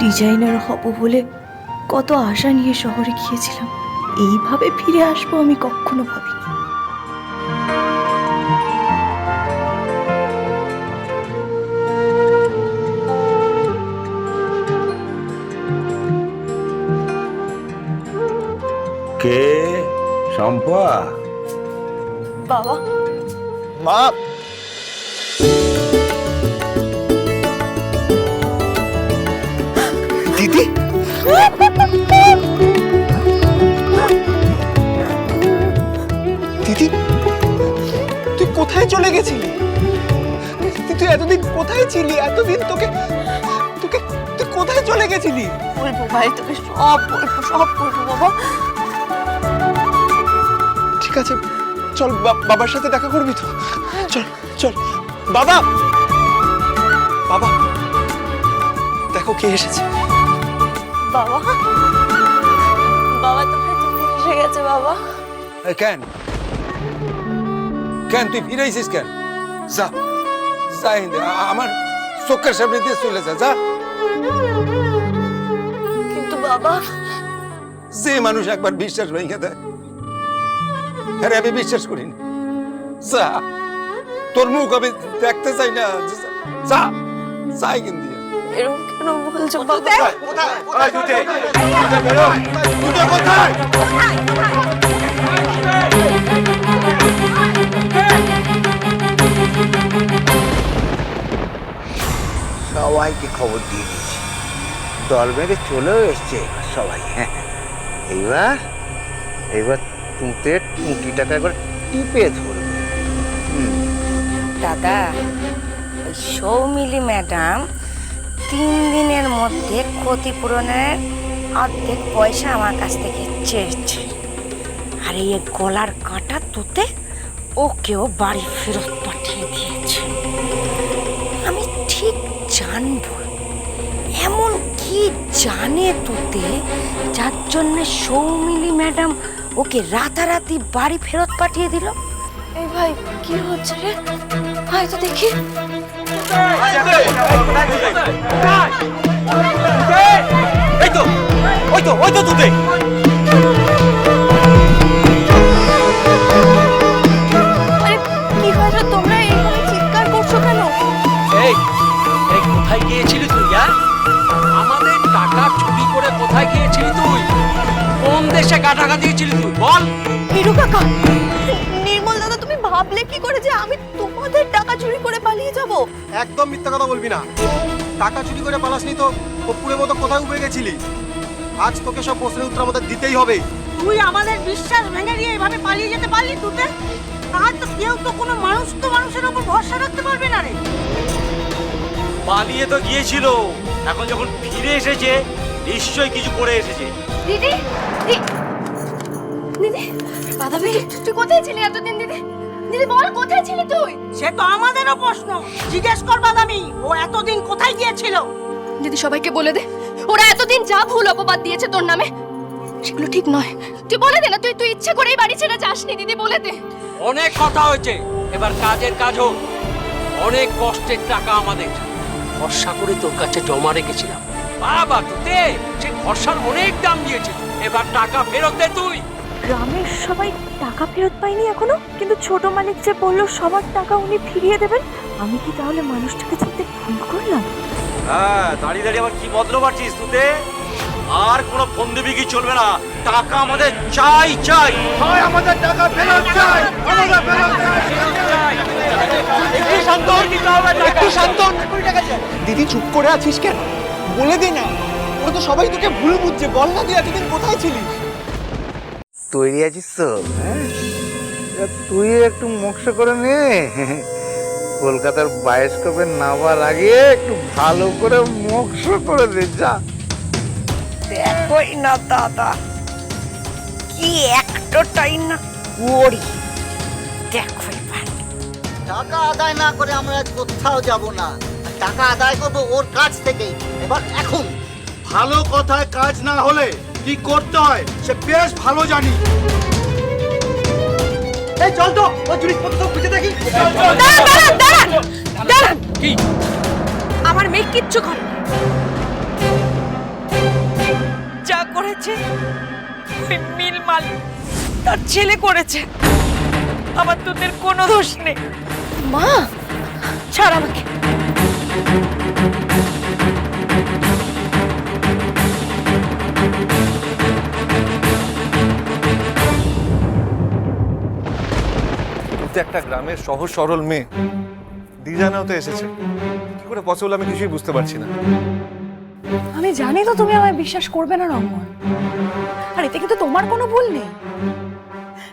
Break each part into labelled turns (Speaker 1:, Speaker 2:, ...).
Speaker 1: Designer হব বলে কত আশা নিয়ে শহরে গিয়েছিলাম, এইভাবে ফিরে আসবো আমি কখনো ভাবিনি।
Speaker 2: কে? শম্পা?
Speaker 1: বাবা,
Speaker 3: মা, দিদি, দিদি, তুই কোথায় চলে গেছিলি? তুই এতদিন কোথায় ছিলি? এতদিন তোকে তোকে তুই কোথায় চলে গেছিলি?
Speaker 1: বলবো ভাই, তোকে সব বলবো, সব বলবো বাবা।
Speaker 3: ঠিক আছে, চল বাবার সাথে দেখা করবি তো? চল চল। বাবা, বাবা, দেখো কে এসেছে।
Speaker 1: বাবা, বাবা তোমার তুমি এসে গেছে বাবা।
Speaker 2: কেন কেন তুই ফিরাইছিস কেন? যা যা হিন্দে, আমার চোখের সামনে দিয়ে চলে যা। যা।
Speaker 1: কিন্তু বাবা,
Speaker 2: যে মানুষ একবার বিশ্বাস ভেঙে দেয়, আরে আমি বিশ্বাস করি না। যা, তোর মুখ আমি দেখতে চাই না। যা যাই কিন্তু।
Speaker 1: এরকম কেন বলছো বাবা?
Speaker 4: সবাইকে খবর দিয়ে দিয়েছি, দল বেঁধে চলেও এসছে সবাই। এইবার এইবার তুঁতে টুঁটিটাকে একবার টিপে ধরবে।
Speaker 5: দাদা, ওই সৌমিলি ম্যাডাম 3 দিনের মধ্যে ক্ষতিপূরণের অর্ধেক পয়সা আমার কাছ থেকে চেয়েছে, আর এই গলার কাঁটা তুতে ওকেও বাড়ি ফেরত পাঠিয়ে দিয়েছে। আমি ঠিক জানবো এমন কি জানে তুতে, যার জন্য সৌমিলি ম্যাডাম ওকে রাতারাতি বাড়ি ফেরত পাঠিয়ে দিল।
Speaker 1: এই ভাই, কি হচ্ছে রে? ভাই তো দেখি।
Speaker 3: ওই তো তুই।
Speaker 1: আরে কি হয়েছে? তোমরা এইভাবে চিৎকার করছো কেন?
Speaker 6: এই এই কোথায় গিয়েছিলি তুই? আমাদের টাকা চুরি করে কোথায় গিয়েছিলি তুই? কোন দেশে টাকা দিয়েছিলি তুই বল?
Speaker 1: হিরু কাকা, নির্মল দাদা, তুমি ভাবলে কি করে যে আমি তোমাদের টাকা চুরি করে পালিয়ে যাব?
Speaker 3: একদম মিথ্যা কথা বলবি না। টাকা চুরি করে পালাসনি তো কপ্পুরের মতো কোথায় উবে গেছিলি? আজ তোকে সব প্রশ্নের উত্তর আমাদের দিতেই হবে।
Speaker 7: তুই আমাদের বিশ্বাস ভেঙে দিয়ে এভাবে পালিয়ে যেতে পারলি তুতে? তার তো কেউ তো কোনো মানুষ তো মানুষের উপর ভরসা রাখতে পারবে না রে।
Speaker 6: পালিয়ে তো গিয়েছিল, এখন যখন ফিরে এসেছে নিশ্চয়ই কিছু করে এসেছে।
Speaker 1: দিদি, দিদি, বাদাবি, তুই কোথায় ছিলি এতদিন? দিদি, দিদি বল, কোথায় ছিলি তুই?
Speaker 7: সে তো আমাদেরও প্রশ্ন। জিজ্ঞেস কর বাদামি, ও এতদিন কোথায় গিয়েছিল?
Speaker 1: দিদি, সবাইকে বলে দে, ওরা এতদিন যা ভুল অপবাদ দিয়েছে তোর নামে, সেগুলো ঠিক নয়। তুই বলে দে না, তুই ইচ্ছে করেই বাড়ি ছেড়ে যাসনি। দিদি বলে দে।
Speaker 6: অনেক কথা হয়েছে, এবার কাজের কাজ হোক। অনেক কষ্টের টাকা আমাদের, ভরসা করে তোর কাছে জমা রেখেছিলাম। বাবা তুতে সে ভরসার অনেক দাম দিয়েছে, এবার টাকা ফেরত দে তুই।
Speaker 8: গ্রামের সবাই টাকা ফেরত পায়নি এখনো, কিন্তু ছোট মালিক যে বললো সবার টাকা উনি ফিরিয়ে দেবেন। আমি কি তাহলে মানুষটাকে চিনতে ভুল করলাম?
Speaker 6: হ্যাঁ, দাঁড়িয়ে দাঁড়িয়ে আবার কি বদল পাচ্ছিস তুতে? আর কোনো ফন্দিবিকি চলবে না, টাকা আমাদের চাই চাই।
Speaker 3: হয় আমাদের টাকা ফেরত চাই, আমাদের ফেরত চাই।
Speaker 6: একটু শান্ত হতে হবে,
Speaker 3: একটু শান্ত হ, টাকা চাই। দিদি চুপ করে আছিস কেন? বলে দে না। ওরা তো সবাই তোকে ভুল বুঝছে। বল না, তুই এতদিন কোথায় ছিলিস?
Speaker 4: তৈরি আছিস তো? তুই একটু মোক্ষ করে নে। কলকাতার বায়োস্কোপে নামার আগে একটু ভালো করে মোক্ষ করে দে। যা।
Speaker 5: দেখোই না দাদা, কি একটাই না করি। দেখো এবার
Speaker 9: টাকা আদায় না করে আমরা আজ কোথাও যাব না। টাকা আদায় করবো ওর কাছ থেকেই। এবার এখন
Speaker 3: ভালো কথায় কাজ না হলে কি করতে হয় সে বেশ ভালো জানি। এই চল তো, ওই জিনিসপত্র সব খুঁজে দেখি।
Speaker 5: দাঁড়ান,
Speaker 6: কি?
Speaker 5: আমার মেয়ে কিচ্ছু করে।
Speaker 7: করেছে ওই মিল মালিক তার ছেলে করেছে, আমার তোদের কোনো দোষ নেই।
Speaker 1: মা ছাড় আমাকে।
Speaker 3: একটা গ্রামের সহজ সরল মেয়ে দিজানাও তো এসেছে, কি করে পসিবল আমি কিছুই বুঝতে পারছি না।
Speaker 8: আমি জানি তো তুমি আমায় বিশ্বাস করবে না রঙ্গন, আর এতে কিন্তু তোমার কোনো ভুল নেই,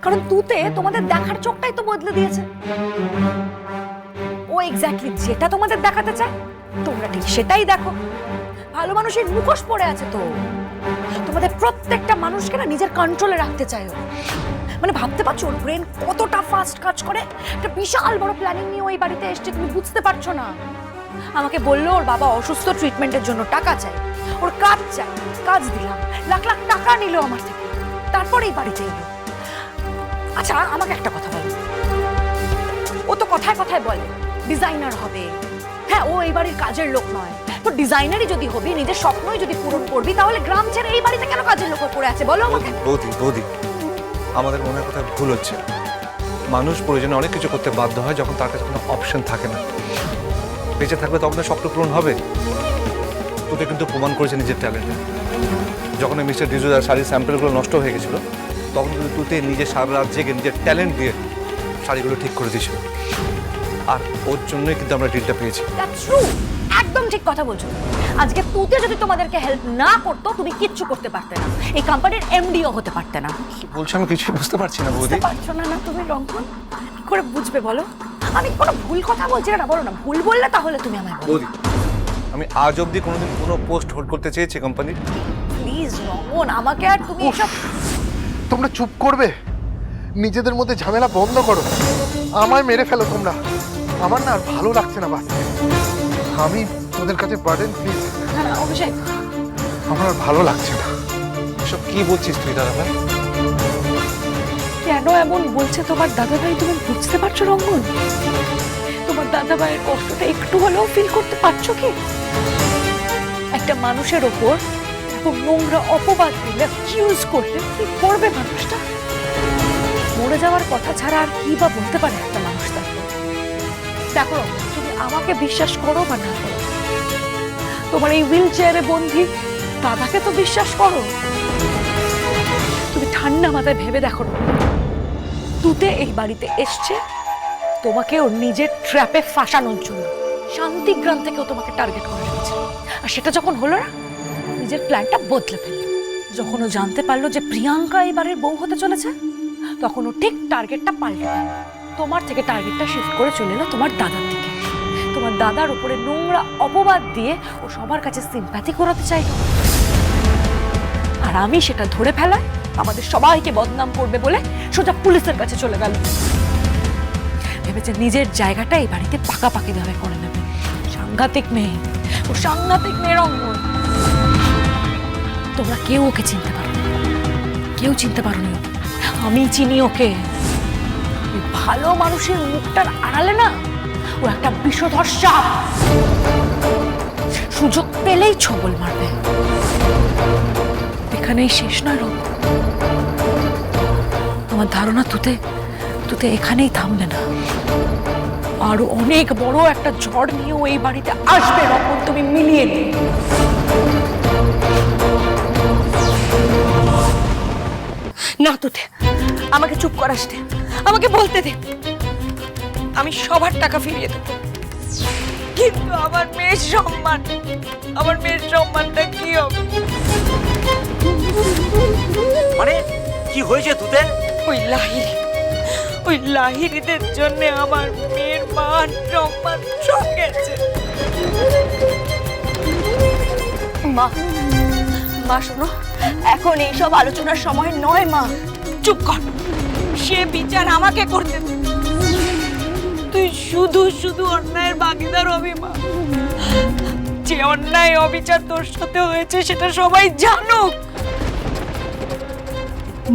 Speaker 8: কারণ তুতে তোমাদের দেখার চোখটাই তো বদলে দিয়েছে। ও এক্স্যাক্টলি যেটা তোমাদের দেখাতে চায় তোমরা ঠিক সেটাই দেখো। ভালো মানুষের মুখোশ পড়ে আছে তো, তোমাদের প্রত্যেকটা মানুষকে না নিজের কন্ট্রোলে রাখতে চায় ও। মানে ভাবতে পারছো ওর ব্রেন কতটা ফাস্ট কাজ করে? একটা বিশাল বড় প্ল্যানিং নিয়ে ওই বাড়িতে এসছে, তুমি বুঝতে পারছো না। আমাকে বললো ওর বাবা অসুস্থ, ট্রিটমেন্টের জন্য টাকা চাই, ওর কাজ চাই, কাজ দিলাম, লাখ লাখ টাকা নিল আমার থেকে, তারপরে এই বাড়িতে এলো। আচ্ছা আমাকে একটা কথা বলো, ও তো কথায় কথায় বলে ডিজাইনার হবে, হ্যাঁ ও এই বাড়ির কাজের লোক নয়, তো ডিজাইনারই যদি হবি, নিজের স্বপ্নই যদি পূরণ করবি, তাহলে গ্রাম ছেড়ে এই বাড়িতে কেন কাজের লোক পড়ে আছে বলো আমাকে।
Speaker 3: বৌদি আমাদের মনে হয় কোথাও ভুল হচ্ছে। মানুষ প্রয়োজনে অনেক কিছু করতে বাধ্য হয় যখন তার কাছে কোনো অপশন থাকে না। বেঁচে থাকলে তখন স্বপ্ন পূরণ হবে। তোকে কিন্তু প্রমাণ করেছে নিজের ট্যালেন্ট। যখন মিস্টার ডিজুদার শাড়ির স্যাম্পেলগুলো নষ্ট হয়ে গেছিলো, তখন কিন্তু তুতে নিজের সারা রাত জেগে নিজের ট্যালেন্ট দিয়ে শাড়িগুলো ঠিক করে দিয়েছিল, আর ওর জন্যই কিন্তু আমরা ডিলটা পেয়েছি।
Speaker 8: দ্যাটস ট্রু, একদম ঠিক কথা বলছো। আজকে তুতে যদি তোমাদেরকে হেল্প না করতো, তুমি কিচ্ছু করতে পারতে না, এই কোম্পানির এমডিও হতে পারতে না।
Speaker 3: কি বলছো আমি কিছুই বুঝতে পারছি না বৌদি।
Speaker 8: বুঝতে পারছো না? না তুমি রঙ্গন কি করে বুঝবে বলো? আমি কোনো ভুল কথা বলছি না, বলো না। ভুল বললে তাহলে তুমি আমায় বলো।
Speaker 3: বৌদি আমি আজ অবধি কোনোদিন কোনো পোস্ট হোল্ড করতে চেয়েছি কোম্পানির?
Speaker 8: প্লিজ রঙ্গন, আমাকে আর তুমি এসব।
Speaker 10: তোমরা চুপ করবে? নিজেদের মধ্যে ঝামেলা বন্ধ করো, আমায় মেরে ফেলো তোমরা। আমার না আর ভালো লাগছে না বাস, আমি তোদের কাছে বার্ডেন প্লিজ।
Speaker 8: না না অভিষেক,
Speaker 10: আমার আর ভালো লাগছে না।
Speaker 3: এসব কি বলছিস তুই দাদা ভাই?
Speaker 8: কেন এমন বলছে তোমার দাদা ভাই, তুমি বুঝতে পারছো রঙ্গন? তোমার দাদা ভাইয়ের কষ্টটা একটু হলেও ফিল করতে পারছো কি? একটা মানুষের ওপর নোংরা অপবাদ দিলে, অ্যাকিউজ করলে কি করবে মানুষটা? মরে যাওয়ার কথা ছাড়া আর কি বা বলতে পারে একটা মানুষ তাকে? দেখো তুমি আমাকে বিশ্বাস করো বা না করো, তোমার এই হুইল চেয়ারে বন্দি দাদাকে তো বিশ্বাস করো। তুমি ঠান্ডা মাথায় ভেবে দেখো, তুতে এই বাড়িতে এসছে তোমাকে ওর নিজের ট্র্যাপে ফাঁসানোর জন্য। শান্তিগ্রাম থেকেও তোমাকে টার্গেট করে রেখেছিল, আর সেটা যখন হলো না, নিজের প্ল্যানটা বদলে ফেললো। যখন ও জানতে পারলো যে প্রিয়াঙ্কা এই বাড়ির বউ হতে চলেছে, তখন ও ঠিক টার্গেটটা পাল্টে দিল। তোমার থেকে টার্গেটটা শিফট করে চলে এলো তোমার দাদার দিকে। তোমার দাদার উপরে নোংরা অপবাদ দিয়ে ও সবার কাছে সিম্প্যাথি করাতে চাইল, আর আমি সেটা ধরে ফেলায় আমাদের সবাইকে বদনাম করবে বলে সোজা পুলিশের কাছে চলে গেল। ভেবেছে নিজের জায়গাটা এই বাড়িতে পাকাপাকি ভাবে করে নেবে। সাংঘাতিক মেয়ে ও, সাংঘাতিক মেয়ে রঙ্গন। তোমরা কেউ ওকে চিনতে পারো, কেউ চিনতে পারোনি ওকে। আমি চিনি ওকে। ভালো মানুষের মুখটার আড়ালে না ও একটা বিষধর সাপ, সুযোগ পেলেই ছবল মারবে। এখানেই শেষ নয় রঙ্গন, আমার ধারণা তুতে এখানেই থামবে না, আরো অনেক বড় একটা ঝড় নিয়ে এই বাড়িতে আসবে রঙ্গন, তুমি মিলিয়ে নে। না তুতে, আমাকে চুপ করাস দে, আমাকে বলতে দে। আমি সবার টাকা ফিরিয়ে দেব, কিন্তু আমার মেয়ের সম্মান, আমার মেয়ের সম্মানটা কি হবে?
Speaker 6: মানে কি হয়েছে তোদের?
Speaker 7: ওই লাহিড়িদের জন্য আমার মেয়ের মান সম্মান সব গেছে।
Speaker 8: মা, মা শোনো, এখন এইসব আলোচনার সময় নয় মা।
Speaker 7: চুপ কর, সে বিচার আমাকে করতে দে। তুই শুধু শুধু অন্যায়ের ভাগিদার হবি মা। যে অন্যায় অবিচার তোর সাথে হয়েছে সেটা সবাই জানুক।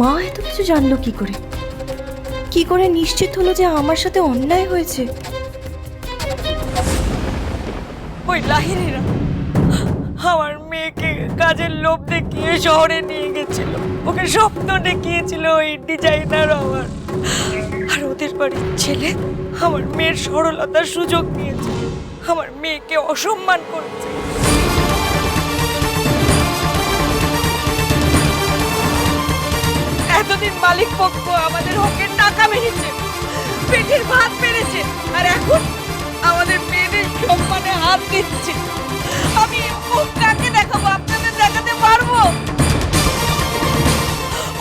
Speaker 8: মা এত কিছু জানলো কি করে? কি করে নিশ্চিত হলো যে আমার সাথে অন্যায় হয়েছে?
Speaker 7: ওই লাহিড়িরা আমার মেয়েকে কাজের লোভ দেখিয়ে শহরে নিয়ে গেছিল, ওকে স্বপ্ন দেখিয়েছিল ওই ডিজাইনার হওয়ার। আর ওদের বাড়ির ছেলে আমার মেয়ের সরলতার সুযোগ নিয়েছে, আমার মেয়েকে অসম্মান করেছে। এতদিন মালিক পক্ষ আমাদের হকের টাকা মেরেছে, পেটের ভাত মেরেছে, আর এখন আমাদের মেয়েদের সম্মানে হাত দিচ্ছে। আমি মুখ কাকে দেখাবো? আপনাদের দেখাতে পারবো?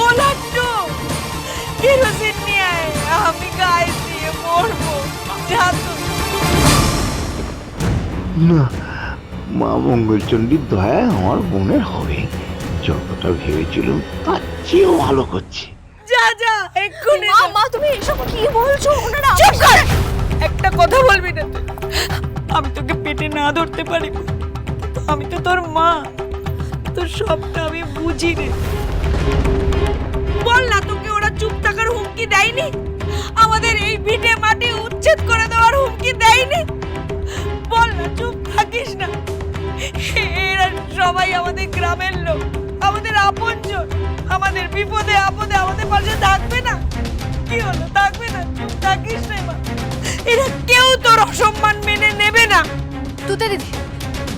Speaker 7: ও লাড্ডু, কেরোসিন নিয়ে আয়, আমি গায়ে দিয়ে মরবো। যা তুই।
Speaker 4: না, মা মঙ্গলচণ্ডীর দয়া আমার বোনের হবে, যতটা ভেবেছিলাম তার চেয়েও ভালো করছে।
Speaker 7: যা যা এক্ষুনি।
Speaker 8: মা তুমি এসব কি বলছো? ওনারা
Speaker 7: চুপ কর, একটা কথা বলবি না তুই। আমি তোকে পেটে না ধরতে পারি, আমি তো তোর মা, তোর সবটা আমি বুঝি রে। বল না, তোকে ওরা চুপ থাকার হুমকি দেয়নি? আমাদের এই ভিটে মাটি উচ্ছেদ করে দেওয়ার হুমকি দেয়নি? বল না, চুপ থাকিস না। এরা সবাই আমাদের গ্রামের লোক, আমাদের আপনজন, আমাদের বিপদে আপদে আমাদের পাশে থাকবে না? কি হলো, থাকবে না? চুপ থাকিস না মা। এরা কেউ তোর অসম্মান মেনে নেবে না।
Speaker 1: তুতে দিদি,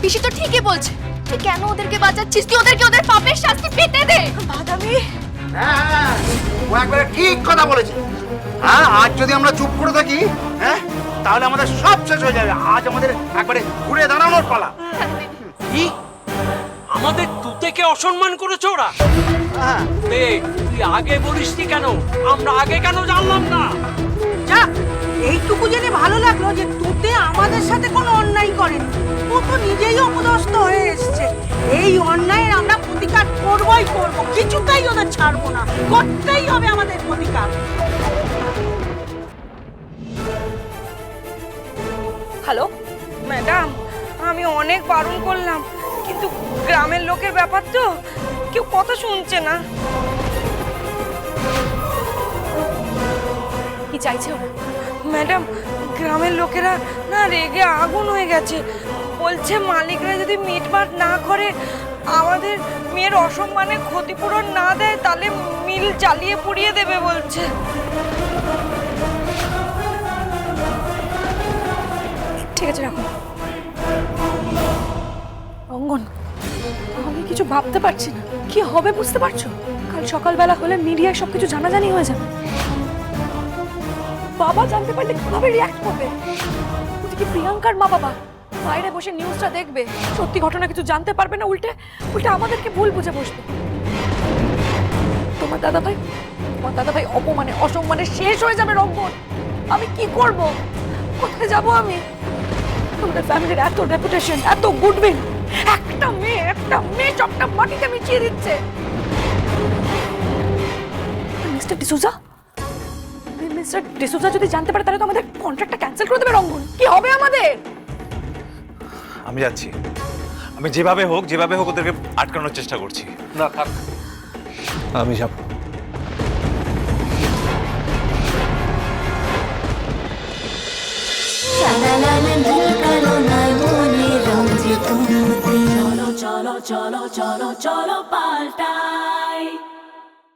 Speaker 1: পিসি তো ঠিকই বলছে, তুই কেন ওদেরকে বাঁচাচ্ছিস? তুই ওদেরকে ওদের পাপের শাস্তি পেতে দে।
Speaker 8: বাদামি,
Speaker 4: হ্যাঁ, ও একবারে ঠিক কথা বলেছে। হ্যাঁ, আজ যদি আমরা চুপ করে থাকি, হ্যাঁ, তাহলে আমাদের সব শেষ হয়ে যাবে। আজ আমাদের একবারে ঘুরে দাঁড়ানোর পালা।
Speaker 6: কি আমাদের তুতেকে অসম্মান করেছে ওরা?
Speaker 4: হ্যাঁ,
Speaker 6: তুই আগে বলিসনি কেন? আমরা আগে কেন জানলাম না?
Speaker 7: যা, এইটুকু জেনে ভালো লাগলো যে তুতে আমাদের সাথে কোনো অন্যায় করেনি। ও তো নিজেই অপদস্থ হয়ে এসেছে। এই অন্যায়ের আমরা প্রতিকার করবই করব, কিছুতেই ওদের ছাড়বো না, করতেই হবে আমাদের প্রতিকার।
Speaker 8: হ্যালো
Speaker 7: ম্যাডাম, আমি অনেক বারণ করলাম, কিন্তু গ্রামের লোকের ব্যাপার তো, কেউ কথা শুনছে না।
Speaker 8: কি চাইছে ওরা?
Speaker 7: ম্যাডাম, গ্রামের লোকেরা না রেগে আগুন হয়ে গেছে। বলছে মালিকরা যদি মিটমাট না করে, আমাদের মেয়ের অসম্মানে ক্ষতিপূরণ না দেয়, তাহলে মিল জ্বালিয়ে পুড়িয়ে দেবে বলছে।
Speaker 8: ঠিক আছে, রাখুন। অঙ্গন, আমি কিছু ভাবতে পারছি না, কি হবে বুঝতে পারছো? কাল সকালবেলা হলে মিডিয়ায় সবকিছু জানাজানি হয়ে যাবে। বাবা জানতে পারলে কিভাবে রিয়াক্ট করবে? ওদিকে প্রিয়াঙ্কার মা বাবা বাইরে বসে নিউজটা দেখবে, সত্যি ঘটনা কিছু জানতে পারবে না, উল্টে আমাদেরকে ভুল বুঝে বসবে। তোমার দাদা ভাই অপমানে অসম্মানে শেষ হয়ে যাবে। রঙ্গন, আমি কি করব? কোথায় যাব আমি? আমাদের ফ্যামিলির এত রেপুটেশন, এত গুডউইল, একটা মেয়ে সবটা মাটিতে মিশিয়ে দিচ্ছে। মিস্টার ডিসুজা যদি জানতে পারে, তাহলে তো আমাদের কন্ট্রাক্টটা ক্যান্সেল করে দেবে। রঙ্গন, কি হবে আমাদের?
Speaker 3: আমি যাচ্ছি, আমি যেভাবে হোক ওদেরকে আটকানোর চেষ্টা করছি।
Speaker 6: না থাক,
Speaker 3: আমি যাব।
Speaker 11: চলো চলো চলো চলো চলো পাল্টাই।